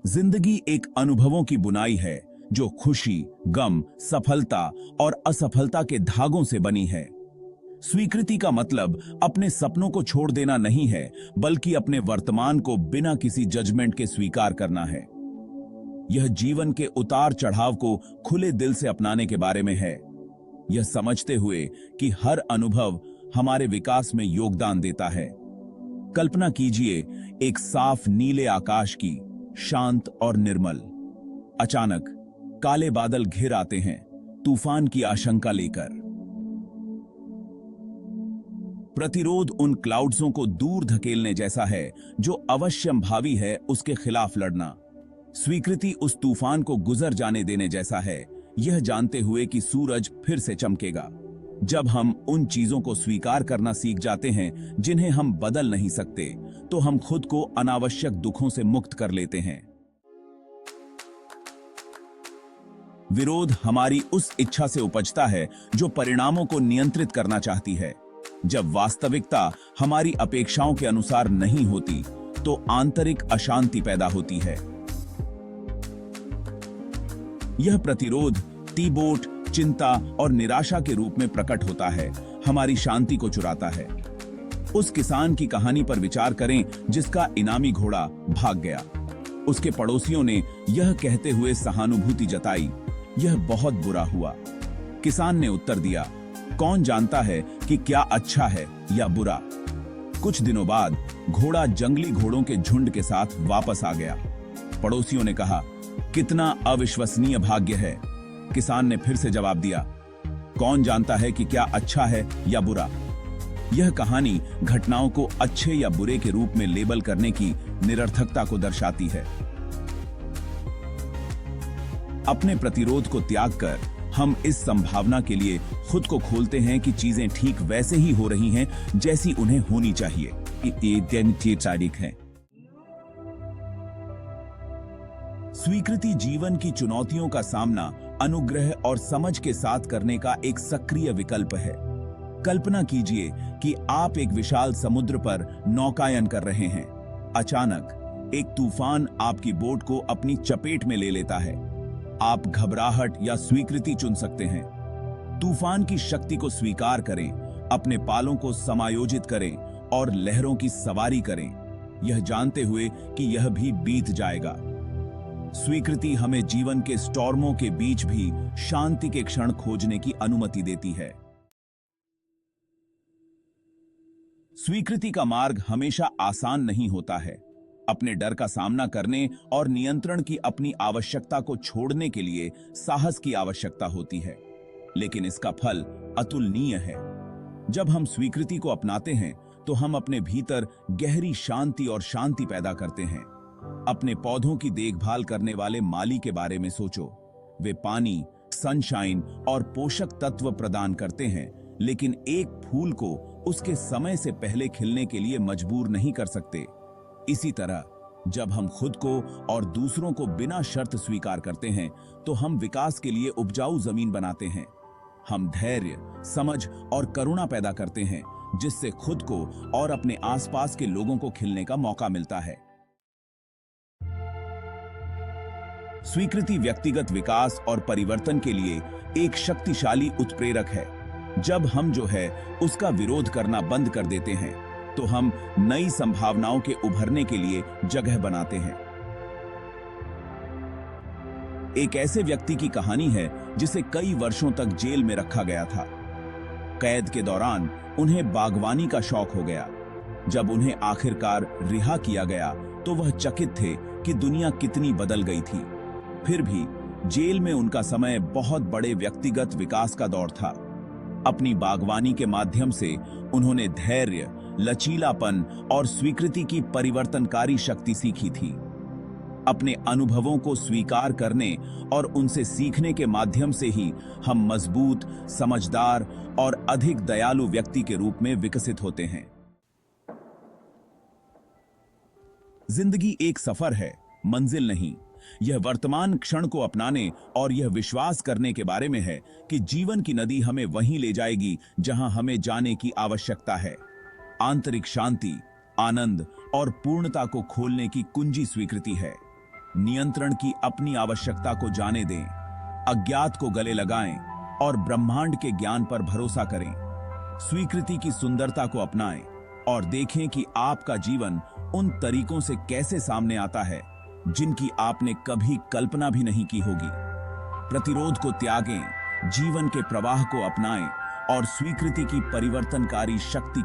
जिंदगी एक अनुभवों की बुनाई है जो खुशी, गम, सफलता और असफलता के धागों से बनी है। स्वीकृति का मतलब अपने सपनों को छोड़ देना नहीं है, बल्कि अपने वर्तमान को बिना किसी जजमेंट के स्वीकार करना है। यह जीवन के उतार चढ़ाव को खुले दिल से अपनाने के बारे में है, यह समझते हुए कि हर अनुभव हमारे विकास में योगदान देता है। कल्पना कीजिए एक साफ नीले आकाश की, शांत और निर्मल। अचानक काले बादल घिर आते हैं, तूफान की आशंका लेकर। प्रतिरोध उन क्लाउड्सों को दूर धकेलने जैसा है जो अवश्यंभावी है उसके खिलाफ लड़ना। स्वीकृति उस तूफान को गुजर जाने देने जैसा है, यह जानते हुए कि सूरज फिर से चमकेगा। जब हम उन चीजों को स्वीकार करना सीख जाते हैं जिन्हें हम बदल नहीं सकते, तो हम खुद को अनावश्यक दुखों से मुक्त कर लेते हैं। विरोध हमारी उस इच्छा से उपजता है जो परिणामों को नियंत्रित करना चाहती है। जब वास्तविकता हमारी अपेक्षाओं के अनुसार नहीं होती, तो आंतरिक अशांति पैदा होती है। यह प्रतिरोध तीबोट, चिंता और निराशा के रूप में प्रकट होता है, हमारी शांति को चुराता है। उस किसान की कहानी पर विचार करें जिसका इनामी घोड़ा भाग गया। उसके पड़ोसियों ने यह कहते हुए सहानुभूति जताई, यह बहुत बुरा हुआ। किसान ने उत्तर दिया, कौन जानता है कि क्या अच्छा है या बुरा। कुछ दिनों बाद घोड़ा जंगली घोड़ों के झुंड के साथ वापस आ गया। पड़ोसियों ने कहा, कितना अविश्वसनीय भाग्य है। किसान ने फिर से जवाब दिया, कौन जानता है कि क्या अच्छा है या बुरा। यह कहानी घटनाओं को अच्छे या बुरे के रूप में लेबल करने की निरर्थकता को दर्शाती है। अपने प्रतिरोध को त्याग कर हम इस संभावना के लिए खुद को खोलते हैं कि चीजें ठीक वैसे ही हो रही हैं जैसी उन्हें होनी चाहिए। है स्वीकृति जीवन की चुनौतियों का सामना अनुग्रह और समझ के साथ करने का एक सक्रिय विकल्प है। कल्पना कीजिए कि आप एक विशाल समुद्र पर नौकायन कर रहे हैं। अचानक एक तूफान आपकी बोट को अपनी चपेट में ले लेता है। आप घबराहट या स्वीकृति चुन सकते हैं। तूफान की शक्ति को स्वीकार करें, अपने पालों को समायोजित करें और लहरों की सवारी करें, यह जानते हुए कि यह भी बीत जाएगा। स्वीकृति हमें जीवन के स्टॉर्मों के बीच भी शांति के क्षण खोजने की अनुमति देती है। स्वीकृति का मार्ग हमेशा आसान नहीं होता है। अपने डर का सामना करने और नियंत्रण की अपनी आवश्यकता को छोड़ने के लिए साहस की आवश्यकता होती है, लेकिन इसका फल अतुलनीय है। जब हम स्वीकृति को अपनाते हैं, तो हम अपने भीतर गहरी शांति और शांति पैदा करते हैं। अपने पौधों की देखभाल करने वाले माली के बारे में सोचो। वे पानी, सनशाइन और पोषक तत्व प्रदान करते हैं, लेकिन एक फूल को उसके समय से पहले खिलने के लिए मजबूर नहीं कर सकते। इसी तरह जब हम खुद को और दूसरों को बिना शर्त स्वीकार करते हैं, तो हम विकास के लिए उपजाऊ जमीन बनाते हैं। हम धैर्य, समझ और करुणा पैदा करते हैं, जिससे खुद को और अपने आसपास के लोगों को खिलने का मौका मिलता है। स्वीकृति व्यक्तिगत विकास और परिवर्तन के लिए एक शक्तिशाली उत्प्रेरक है। जब हम जो है उसका विरोध करना बंद कर देते हैं, तो हम नई संभावनाओं के उभरने के लिए जगह बनाते हैं। एक ऐसे व्यक्ति की कहानी है जिसे कई वर्षों तक जेल में रखा गया था। कैद के दौरान उन्हें बागवानी का शौक हो गया। जब उन्हें आखिरकार रिहा किया गया, तो वह चकित थे कि दुनिया कितनी बदल गई थी। फिर भी जेल में उनका समय बहुत बड़े व्यक्तिगत विकास का दौर था। अपनी बागवानी के माध्यम से उन्होंने धैर्य, लचीलापन और स्वीकृति की परिवर्तनकारी शक्ति सीखी थी। अपने अनुभवों को स्वीकार करने और उनसे सीखने के माध्यम से ही हम मजबूत, समझदार और अधिक दयालु व्यक्ति के रूप में विकसित होते हैं। जिंदगी एक सफर है, मंजिल नहीं। यह वर्तमान क्षण को अपनाने और यह विश्वास करने के बारे में है कि जीवन की नदी हमें वहीं ले जाएगी जहां हमें जाने की आवश्यकता है। आंतरिक शांति, आनंद और पूर्णता को खोलने की कुंजी स्वीकृति है। नियंत्रण की अपनी आवश्यकता को जाने दें, अज्ञात को गले लगाएं और ब्रह्मांड के ज्ञान पर भरोसा करें। स्वीकृति की सुंदरता को अपनाएं और देखें कि आपका जीवन उन तरीकों से कैसे सामने आता है जिनकी आपने कभी कल्पना भी नहीं की होगी। प्रतिरोध को त्यागें, जीवन के प्रवाह को अपनाएं और स्वीकृति की परिवर्तनकारी शक्ति